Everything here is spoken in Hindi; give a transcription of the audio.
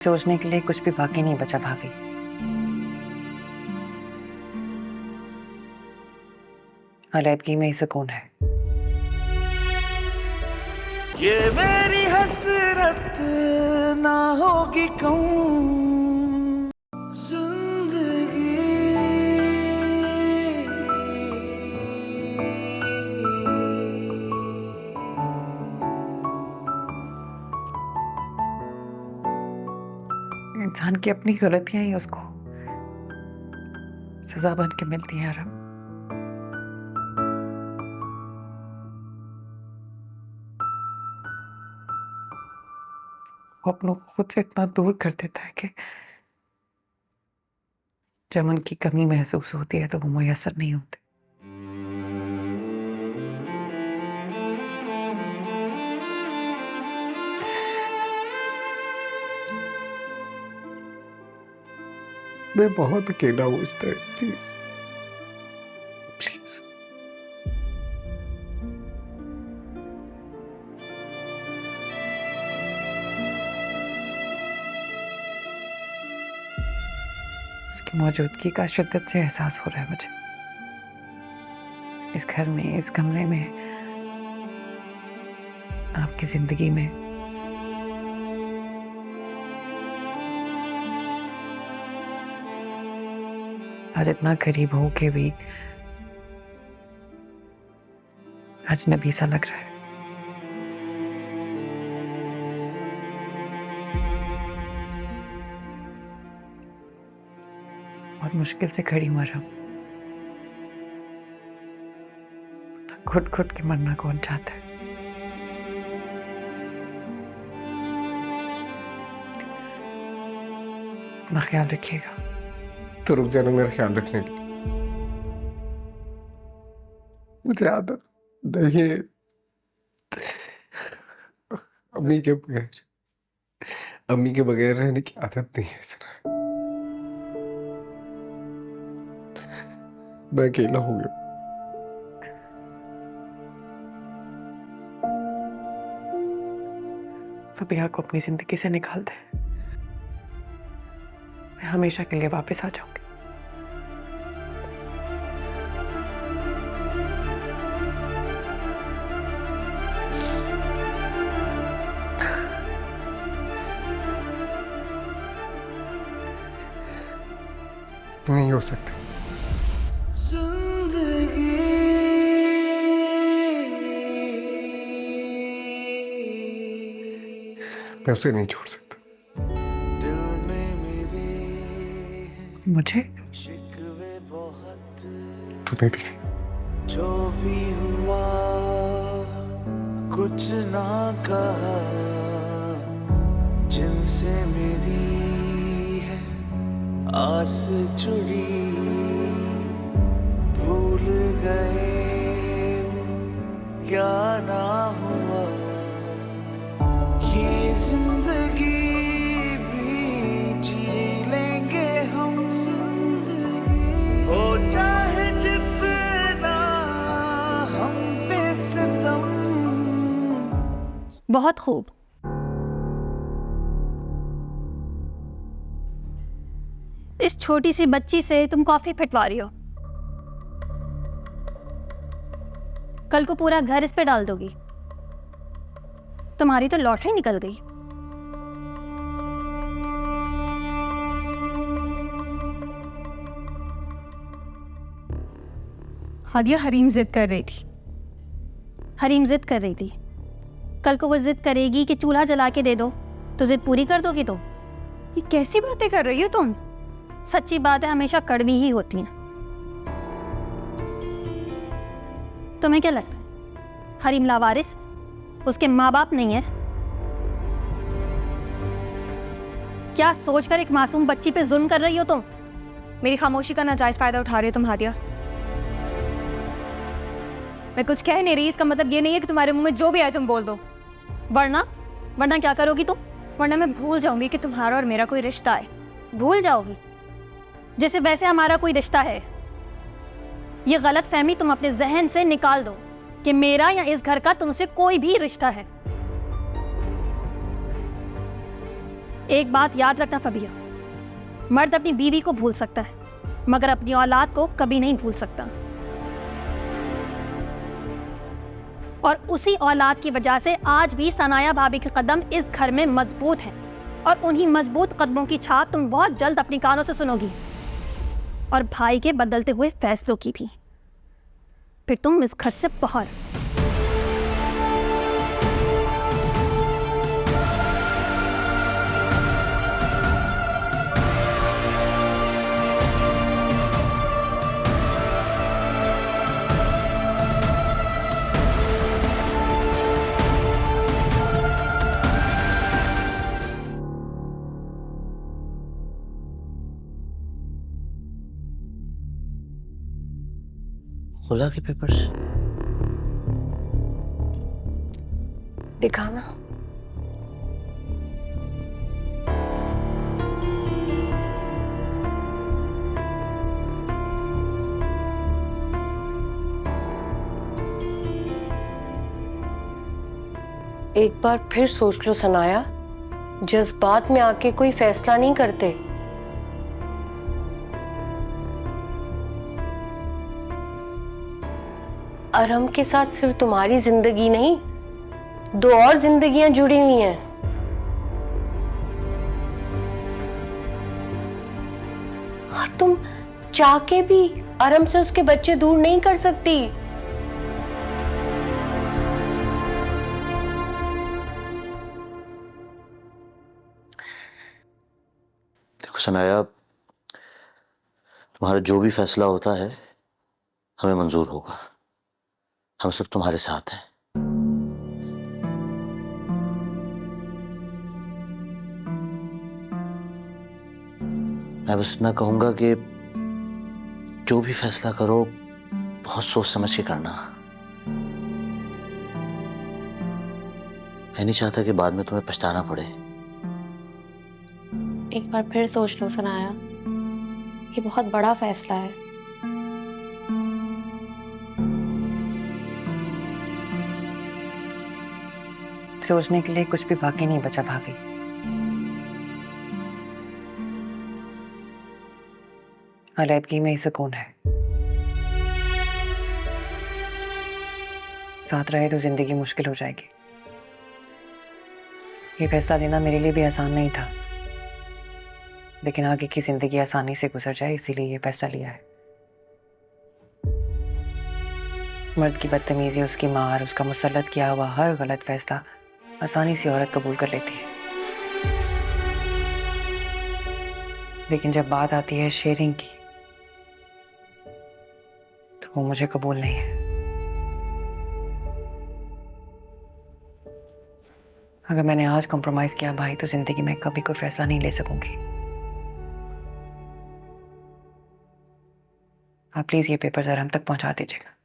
सोचने के लिए कुछ भी बाकी नहीं बचा भाभी। अलैदगी में ही सुकून है। ये मेरी हसरत ना होगी कहूँ जिंदगी। इंसान की अपनी गलतियां ही उसको सजा बन के मिलती हैं रब। वो अपनों को खुद से इतना दूर कर देता है कि जब उनकी कमी महसूस होती है तो वो मुयस्सर नहीं होते। मैं बहुत अकेला हूँ इस टाइम, प्लीज प्लीज। उसकी मौजूदगी का शिद्दत से एहसास हो रहा है मुझे। इस घर में, इस कमरे में, आपकी जिंदगी में। आज इतना करीब हो के भी अजनबी सा लग रहा है। बहुत मुश्किल से खड़ी हूं मरहम। घुट घुट के मरना कौन चाहता है। अपना ख्याल रखिएगा। तो रुक जाना मेरा ख्याल रखने के लिए। मुझे आदत नहीं है अम्मी के बगैर, अम्मी के बगैर रहने की आदत नहीं है सना। मैं अकेला हो गया। फबिहा को अपनी जिंदगी से निकाल दे। मैं हमेशा के लिए वापस आ जाऊंगी। नहीं हो सकता। मैं उसे नहीं छोड़ सकता। दिल में मेरे मुझे शिकवे बहुत, तुम्हें भी। जो भी हुआ कुछ ना कहा, जिनसे मेरी है आस जुड़ी, भूल गए वो क्या ना हुआ। ये जिंदगी भी जी लेंगे हम, जिंदगी हो चाहे जितना हम पे सितम। बहुत खूब। इस छोटी सी बच्ची से तुम कॉफी फिटवा रही हो, कल को पूरा घर इस पे डाल दोगी। तुम्हारी तो लॉटरी निकल गई। हादिया हरीम जिद कर रही थी। हरीम जिद कर रही थी। कल को वो जिद करेगी कि चूल्हा जला के दे दो, तो जिद पूरी कर दोगी तुम? ये कैसी बातें कर रही हो तुम? सच्ची बातें हमेशा कड़वी ही होती हैं। तुम्हें क्या लगता है हरीम लावारिस, उसके माँ बाप नहीं है? क्या सोचकर एक मासूम बच्ची पे जुल्म कर रही हो तुम? मेरी खामोशी का नाजायज फायदा उठा रही हो तुम हादिया। मैं कुछ कह नहीं रही, इसका मतलब ये नहीं है कि तुम्हारे मुंह में जो भी आए तुम बोल दो। वरना क्या करोगी तुम? वरना मैं भूल जाऊंगी कि तुम्हारा और मेरा कोई रिश्ता है। भूल जाओगी जैसे वैसे हमारा कोई रिश्ता है। ये गलत फहमी तुम अपने जहन से निकाल दो कि मेरा या इस घर का तुमसे कोई भी रिश्ता है। एक बात याद रखना फबिया, मर्द अपनी बीवी को भूल सकता है मगर अपनी औलाद को कभी नहीं भूल सकता। और उसी औलाद की वजह से आज भी सनाया भाभी के कदम इस घर में मजबूत हैं और उन्हीं मजबूत कदमों की छाप तुम बहुत जल्द अपनी कानों से सुनोगी, और भाई के बदलते हुए फैसलों की भी। फिर तुम इस घर से बाहर। खुला के पेपर्स दिखाना। एक बार फिर सोच लो सनाया, जज्बात में आके कोई फैसला नहीं करते। अरहम के साथ सिर्फ तुम्हारी जिंदगी नहीं, 2 और जिंदगियां जुड़ी हुई हैं। तुम चाह के भी अरहम से उसके बच्चे दूर नहीं कर सकती। देखो सनाया, तुम्हारा जो भी फैसला होता है हमें मंजूर होगा। हम सब तुम्हारे साथ हैं। मैं बस इतना कहूंगा कि जो भी फैसला करो बहुत सोच समझ के करना। मैं नहीं चाहता कि बाद में तुम्हें पछताना पड़े। एक बार फिर सोच लो सनाया, ये बहुत बड़ा फैसला है। सोचने के लिए कुछ भी बाकी नहीं बचा भाभी। अलैदगी में ही सुकून है। साथ रहे तो जिंदगी मुश्किल हो जाएगी। ये फैसला लेना मेरे लिए भी आसान नहीं था, लेकिन आगे की जिंदगी आसानी से गुजर जाए इसीलिए ये फैसला लिया है। मर्द की बदतमीजी, उसकी मार, उसका मुसल्लत किया हुआ हर गलत फैसला आसानी से औरत कबूल कर लेती है, लेकिन जब बात आती है शेयरिंग की तो वो मुझे कबूल नहीं है। अगर मैंने आज कॉम्प्रोमाइज किया भाई, तो जिंदगी में कभी कोई फैसला नहीं ले सकूंगी। आप प्लीज ये पेपर जरा हम तक पहुंचा दीजिएगा।